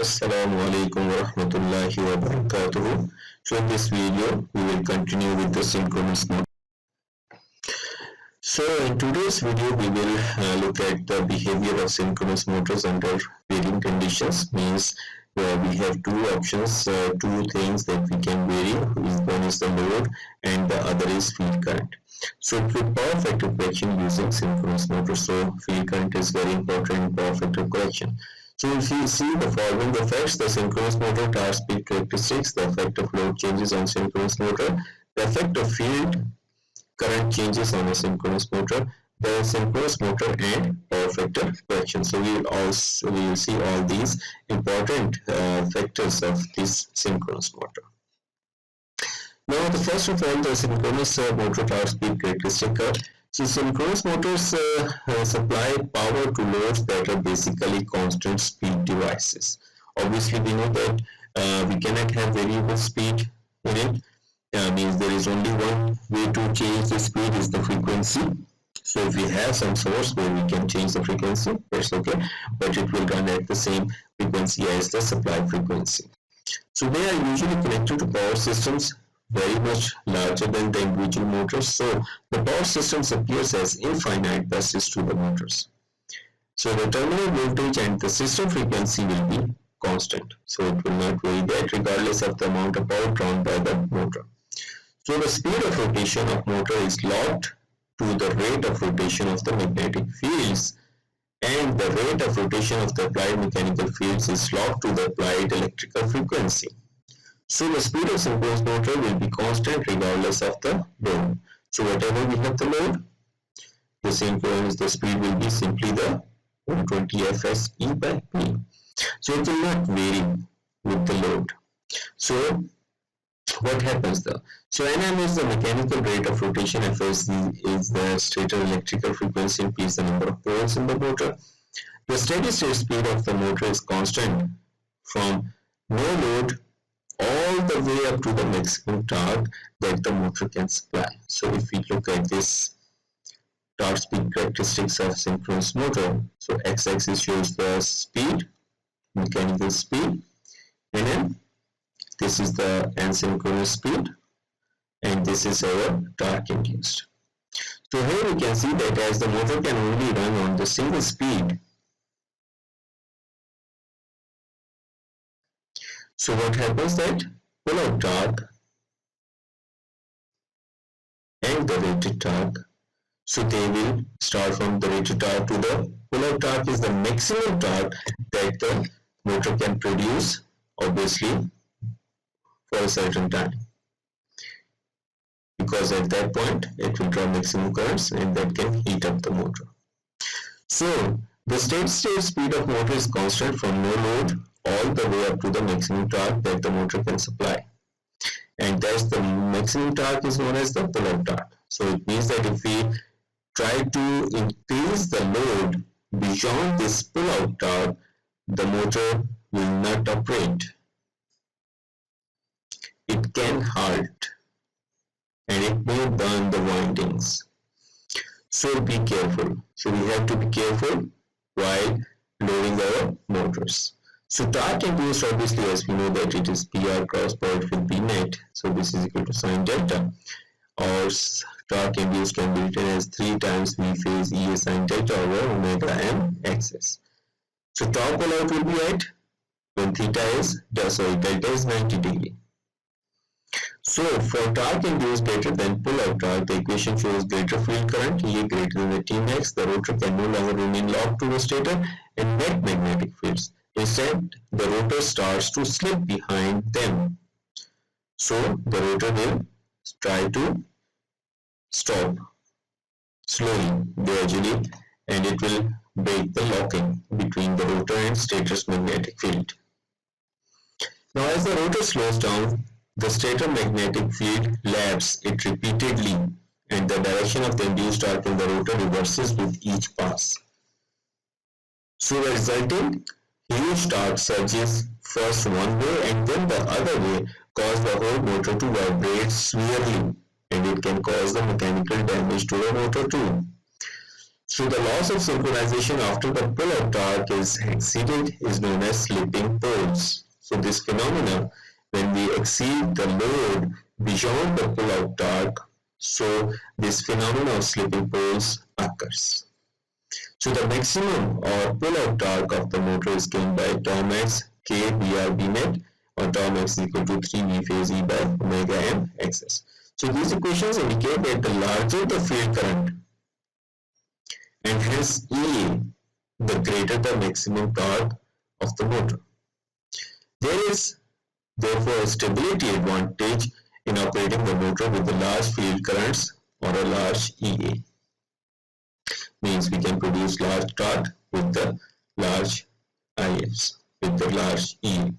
Assalamu alaikum wa rahmatullahi wa barakatuh. So in this video, we will continue with the synchronous motor. So in today's video, we will look at the behavior of synchronous motors under varying conditions. Means we have two options, two things that we can vary. One is the load and the other is field current. So for power factor correction using synchronous motor, so field current is very important in power factor correction. So if you see the following effects, the synchronous motor torque speed characteristics, the effect of load changes on synchronous motor, the effect of field current changes on a synchronous motor, the synchronous motor and power factor correction. So we will see all these important factors of this synchronous motor. Now, the first of all, the synchronous motor torque speed characteristic. So synchronous motors supply power to loads that are basically constant speed devices. Obviously, we know that we cannot have variable speed in it. Means there is only one way to change the speed is the frequency. So if we have some source where we can change the frequency, that's okay, but it will run at the same frequency as the supply frequency. So they are usually connected to power systems very much larger than the individual motors. So the power systems appears as infinite buses to the motors. So the terminal voltage and the system frequency will be constant. So it will not vary that regardless of the amount of power drawn by the motor. So the speed of rotation of motor is locked to the rate of rotation of the magnetic fields, and the rate of rotation of the applied mechanical fields is locked to the applied electrical frequency. So the speed of synchronous motor will be constant regardless of the load. So whatever we have the load, the speed will be simply the 120 Fs E by P. So it will not vary with the load. So what happens though? So Nm is the mechanical rate of rotation, Fs is the stator electrical frequency, P is the number of poles in the motor. The steady state speed of the motor is constant from no load all the way up to the maximum torque that the motor can supply. So if we look at this torque speed characteristics of synchronous motor, so x-axis shows the speed, mechanical speed, and then this is the asynchronous speed, and this is our torque induced. So here we can see that as the motor can only run on the single speed, so what happens that pull-out torque and the rated torque, so they will start from the rated torque to the pull-out torque is the maximum torque that the motor can produce, obviously, for a certain time, because at that point it will draw maximum currents and that can heat up the motor. So the steady state speed of motor is constant from no load all the way up to the maximum torque that the motor can supply, and thus the maximum torque is known as the pull-out torque. So it means that if we try to increase the load beyond this pull-out torque, the motor will not operate. It can halt and it may burn the windings. So be careful. So we have to be careful while loading our motors. So torque induced, obviously, as we know that it is PR cross product with B net. So this is equal to sine delta. Or torque induced can be written as 3 times V phase E sine delta over omega m xs. So torque pull out will be at when delta is 90 degree. So for torque induced greater than pull out torque, the equation shows greater field current E greater than the Tmax. The rotor can no longer remain locked to the stator and net magnetic fields. Instead, the rotor starts to slip behind them. So the rotor will try to stop slowly, gradually, and it will break the locking between the rotor and stator's magnetic field. Now as the rotor slows down, the stator magnetic field laps it repeatedly, and the direction of the induced torque in the rotor reverses with each pass. So the resulting huge torque surges first one way and then the other way cause the whole motor to vibrate severely, and it can cause the mechanical damage to the motor too. So the loss of synchronization after the pull-out torque is exceeded is known as slipping poles. So this phenomenon, when we exceed the load beyond the pull-out torque, so this phenomenon of slipping poles occurs. So the maximum or pull-out torque of the motor is given by tau max K BRB net, or tau max is equal to 3 V phase E by omega m xs. So these equations indicate that the larger the field current, and hence E, the greater the maximum torque of the motor. There is therefore a stability advantage in operating the motor with the large field currents or a large EA. Means we can produce large torque with the large IFs, with the large E.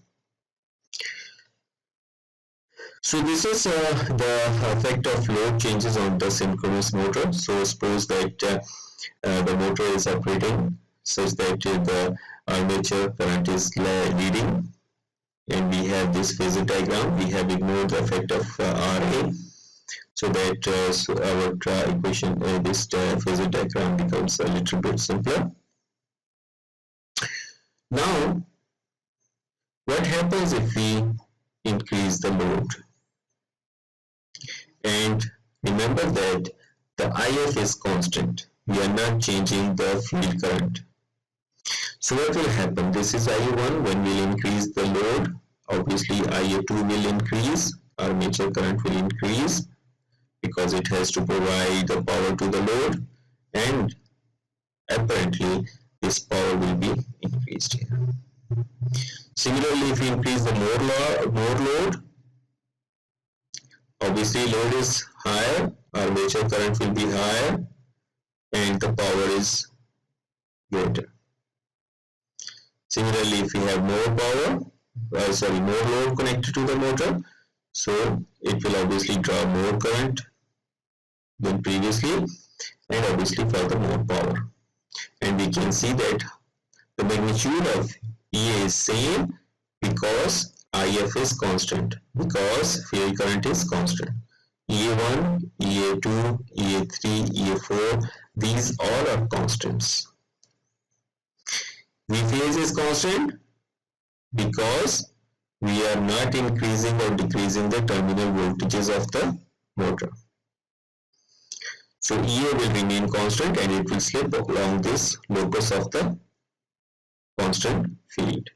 So this is the effect of load changes on the synchronous motor. So suppose that the motor is operating such that the armature current is leading, and we have this phasor diagram. We have ignored the effect of RA, so that our equation, this phasor diagram becomes a little bit simpler. Now, what happens if we increase the load? And remember that the IF is constant. We are not changing the field current. So what will happen? This is IA1. When we increase the load, obviously IA2 will increase, armature current will increase because it has to provide the power to the load, and apparently this power will be increased here. Similarly, if we increase the more load, obviously load is higher, armature current will be higher, and the power is greater. Similarly, if we have more power, more load connected to the motor, so it will obviously draw more current than previously, and obviously further more power. And we can see that the magnitude of EA is same because IF is constant, because field current is constant. EA1, EA2, EA3, EA4, these all are constants. V phase is constant because we are not increasing or decreasing the terminal voltages of the motor. So EA will remain constant and it will slip along this locus of the constant field.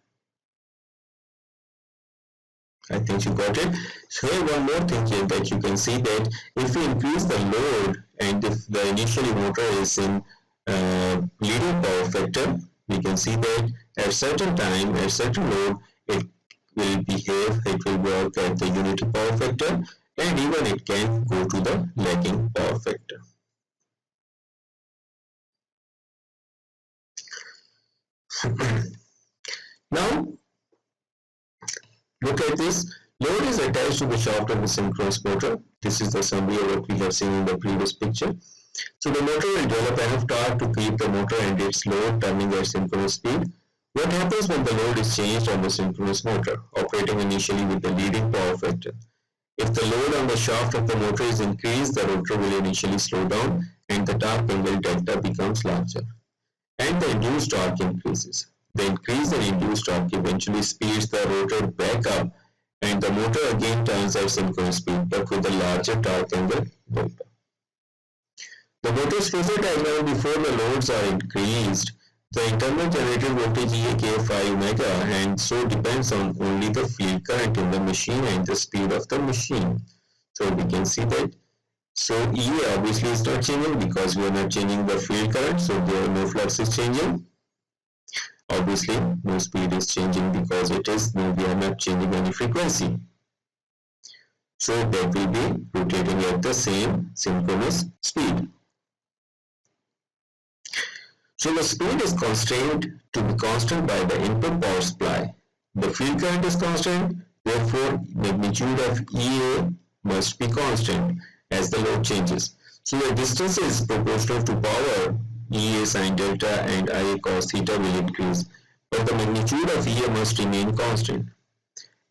I think you got it. So here one more thing here, that you can see that if we increase the load and if the initially motor is in leading power factor, we can see that at certain time, at certain load, it will behave, it will work at the unity power factor, and even it can go to the lagging power factor. Now, look at this. Load is attached to the shaft of the synchronous motor. This is the summary of what we have seen in the previous picture. So the motor will develop enough torque to keep the motor and its load turning at synchronous speed. What happens when the load is changed on the synchronous motor, operating initially with the leading power factor? If the load on the shaft of the motor is increased, the rotor will initially slow down and the torque angle delta becomes larger, and the induced torque increases. The increase in induced torque eventually speeds the rotor back up, and the motor again turns at synchronous speed, but with a larger torque angle delta. The motor's phasor diagram before the loads are increased, the internal generated voltage EA phi omega, and so depends on only the field current in the machine and the speed of the machine. So we can see that. So EA obviously is not changing because we are not changing the field current, so there no flux is changing. Obviously no speed is changing because we are not changing any frequency. So that will be rotating at the same synchronous speed. So the speed is constrained to be constant by the input power supply. The field current is constant, therefore magnitude of EA must be constant as the load changes. So the distance is proportional to power. EA sin delta and IA cos theta will increase, but the magnitude of EA must remain constant.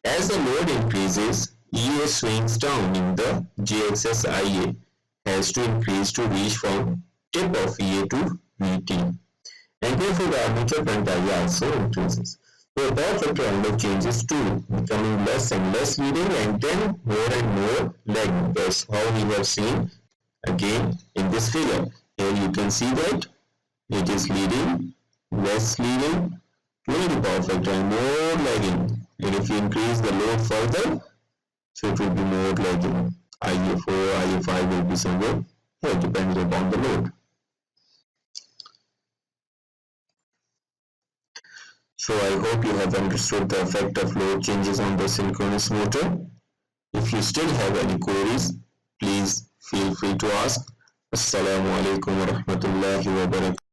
As the load increases, EA swings down in the J-axis. IA has to increase to reach from tip of EA to VT. And therefore the armature current IA also increases. So the power factor angle changes too, becoming less and less leading and then more and more lagging. That's how we have seen again in this figure. Here you can see that it is leading, less leading, the power factor and more lagging. And if you increase the load further, so it will be more lagging. IA4, IA5 will be somewhere here, depending upon the load. So I hope you have understood the effect of load changes on the synchronous motor. If you still have any queries, please feel free to ask. Assalamu alaikum wa rahmatullahi wa barakatuh.